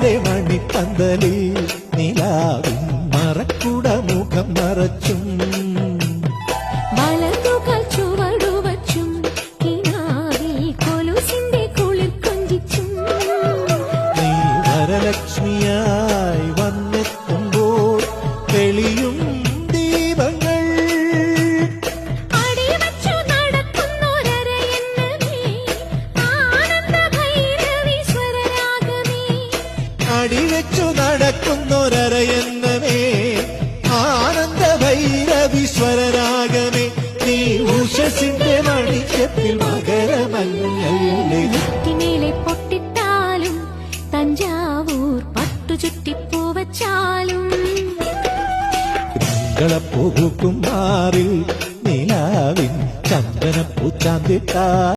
ഉഷസിന്റെ മണിപ്പന്തലിൽ നിലാവിൻ മറക്കുട മുഖം മറച്ചും വലതുകാൽ ചുവടുവച്ചും കിനാവിൽ കൊലുസിന്റെ കുളിർ കൊഞ്ചിച്ചും നീ വരലക്ഷ്മിയായി വന്നെത്തുമ്പോൾ തെളിയും ദീപങ്ങൾ അടിവച്ചു നടക്കുന്നൊരരയെന്നമേ ആനന്ദ ഭൈരവീശ്വരരാഗമേ അടിവെച്ചു നടക്കുന്നൊരരയെന്നമേ ആനന്ദ ഭൈരവീശ്വരരാഗമേ നീ ഉഷസിന്റെ മണിച്ചപ്പിൽ മകരമഞ്ഞല്ലേ നെറ്റിമേലെ പൊട്ടിട്ടാലും തഞ്ചാവൂർ പട്ടുചുറ്റിപ്പൂവച്ചാലും മംഗളപ്പൂക്കും മാറിൽ നിലാവിൻ ചന്ദനപ്പൂച്ചാന്തിട്ടാ